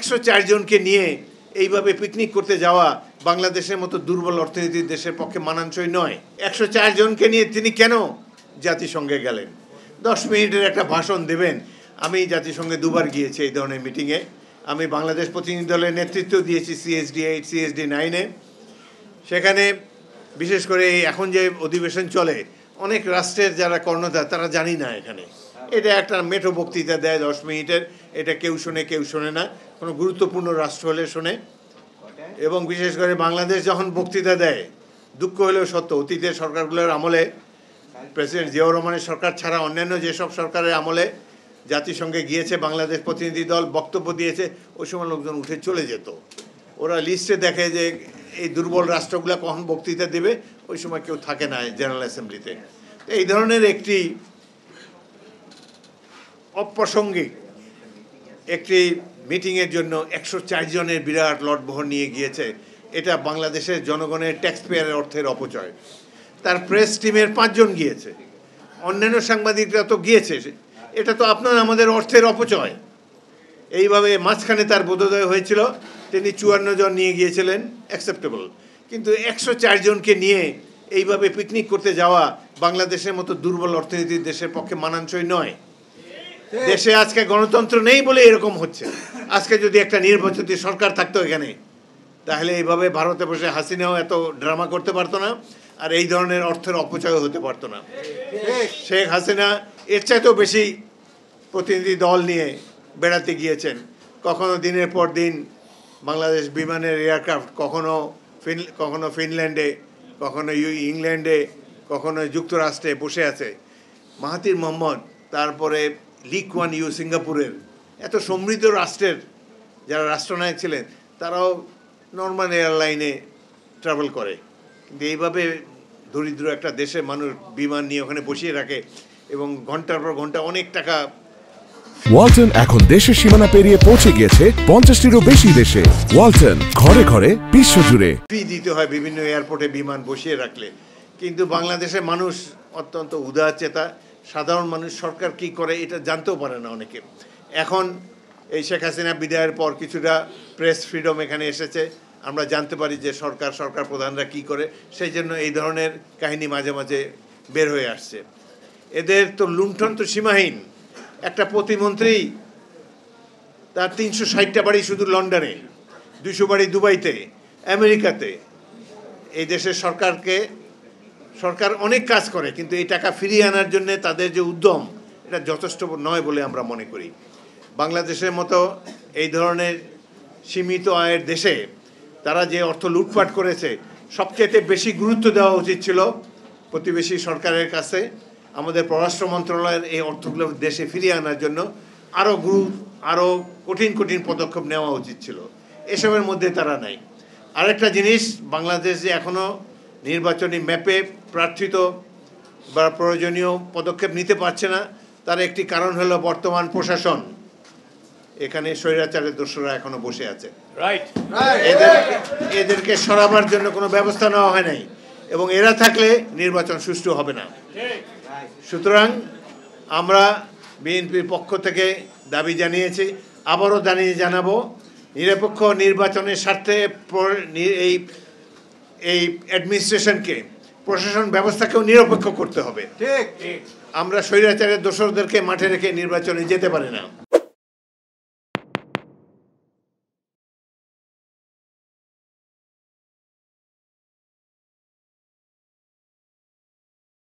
104 জনকে নিয়ে এইভাবে পিকনিক করতে যাওয়া বাংলাদেশের মতো দুর্বল অর্থনীতির দেশের পক্ষে মানানসই নয়। 104 জনকে নিয়ে তিনি কেন জাতিসংঘে গেলেন? 10 মিনিটের একটা ভাষণ দেবেন। আমি জাতিসংঘে দুবার গিয়েছি এই ধরনের মিটিংয়ে। আমি বাংলাদেশ প্রতিনিধি দলের নেতৃত্ব দিয়েছি CSD 8 CSD 9-এ। সেখানে বিশেষ করে এখন যে অধিবেশন চলে, অনেক রাষ্ট্রের যারা কর্ণধার তারা জানি না এখানে। এটা একটা মেঠো বক্তৃতা দেয় 10 মিনিটের, এটা কেউ শোনে কেউ শোনে না, কোনো গুরুত্বপূর্ণ রাষ্ট্র হলে শোনে। এবং বিশেষ করে বাংলাদেশ যখন বক্তৃতা দেয়, দুঃখ হলেও সত্য, অতীতের সরকারগুলোর আমলে, প্রেসিডেন্ট জিয়াউর রহমানের সরকার ছাড়া অন্যান্য যেসব সরকারের আমলে জাতিসংঘে গিয়েছে বাংলাদেশ প্রতিনিধি দল, বক্তব্য দিয়েছে, ওই সময় লোকজন উঠে চলে যেত। ওরা লিস্টে দেখে যে এই দুর্বল রাষ্ট্রগুলো কখন বক্তৃতা দেবে, ওই সময় কেউ থাকে না জেনারেল অ্যাসেম্বলিতে। এই ধরনের একটি অপ্রাসঙ্গিক একটি মিটিংয়ের জন্য 104 জনের বিরাট লটবহর নিয়ে গিয়েছে। এটা বাংলাদেশের জনগণের ট্যাক্স পেয়ারের অর্থের অপচয়। তার প্রেস টিমের 5 জন গিয়েছে, অন্যান্য সাংবাদিকরা তো গিয়েছে। এটা তো আপনার আমাদের অর্থের অপচয়। এইভাবে মাঝখানে তার বোধোদয় হয়েছিল, তিনি 54 জন নিয়ে গিয়েছিলেন, অ্যাকসেপ্টেবল। কিন্তু 104 জনকে নিয়ে এইভাবে পিকনিক করতে যাওয়া বাংলাদেশের মতো দুর্বল অর্থনীতির দেশের পক্ষে মানানসই নয়। দেশে আজকে গণতন্ত্র নেই বলে এরকম হচ্ছে। আজকে যদি একটা নির্বাচিত সরকার থাকতো এখানে, তাহলে এইভাবে ভারতে বসে হাসিনাও এত ড্রামা করতে পারতো না, আর এই ধরনের অর্থের অপচয় হতে পারতো না। শেখ হাসিনা এর চাইতেও বেশি প্রতিনিধি দল নিয়ে বেড়াতে গিয়েছেন। কখনো দিনের পর দিন বাংলাদেশ বিমানের এয়ারক্রাফট, কখনো ফিনল্যান্ডে, কখনো ইংল্যান্ডে, কখনো যুক্তরাষ্ট্রে বসে আছে। মাহাথির মোহাম্মদ, তারপরে লি কুয়ান ইউ সিঙ্গাপুরের, এত সমৃদ্ধ রাষ্ট্রের যারা রাষ্ট্রনায়ক ছিলেন, তারাও নর্মাল এয়ারলাইনে ট্রাভেল করে। কিন্তু এইভাবে দরিদ্র একটা দেশের মানুষ বিমান নিয়ে ওখানে বসিয়ে রাখে এবং ঘন্টার পর ঘন্টা অনেক টাকা। ওয়ালটন এখন দেশের সীমানা পেরিয়ে পৌঁছে গিয়েছে 50টিরও বেশি দেশে। ওয়ালটন, ঘরে ঘরে বিশ্বজুড়ে। ফি দিতে হয় বিভিন্ন এয়ারপোর্টে বিমান বসিয়ে রাখলে। কিন্তু বাংলাদেশের মানুষ অত্যন্ত উদারচেতা, সাধারণ মানুষ সরকার কি করে এটা জানতেও পারে না অনেকে। এখন এই শেখ হাসিনা বিদায়ের পর কিছুটা প্রেস ফ্রিডম এখানে এসেছে, আমরা জানতে পারি যে সরকার প্রধানরা কি করে। সেই জন্য এই ধরনের কাহিনী মাঝে মাঝে বের হয়ে আসছে। এদের তো লুণ্ঠন তো সীমাহীন। একটা প্রতিমন্ত্রী, তার 360টা বাড়ি শুধু লন্ডনে, 200 বাড়ি দুবাইতে, আমেরিকাতে। এই দেশের সরকার অনেক কাজ করে, কিন্তু এই টাকা ফিরিয়ে আনার জন্য তাদের যে উদ্যম, এটা যথেষ্ট নয় বলে আমরা মনে করি। বাংলাদেশের মতো এই ধরনের সীমিত আয়ের দেশে তারা যে অর্থ লুটপাট করেছে, সবচেয়ে বেশি গুরুত্ব দেওয়া উচিত ছিল প্রতিবেশী সরকারের কাছে। আমাদের পররাষ্ট্র মন্ত্রণালয়ের এই অর্থগুলো দেশে ফিরিয়ে আনার জন্য আরও কঠিন পদক্ষেপ নেওয়া উচিত ছিল। এসবের মধ্যে তারা নাই। আরেকটা জিনিস, বাংলাদেশ যে এখনও নির্বাচনী ম্যাপে প্রার্থিত বা প্রয়োজনীয় পদক্ষেপ নিতে পারছে না, তার একটি কারণ হলো বর্তমান প্রশাসন। এখানে স্বৈরাচারের দোসররা এখনো বসে আছে। এদেরকে সরাবার জন্য কোনো ব্যবস্থা নেওয়া হয় নাই, এবং এরা থাকলে নির্বাচন সুষ্ঠু হবে না। সুতরাং আমরা বিএনপির পক্ষ থেকে দাবি জানিয়েছি, আবারও জানাবো, নিরপেক্ষ নির্বাচনের স্বার্থে এই অ্যাডমিনিস্ট্রেশনকে, প্রশাসন ব্যবস্থাকেও নিরপেক্ষ করতে হবে। আমরা স্বৈরাচারের দোসরদেরকে মাঠে রেখে নির্বাচনে যেতে পারি না।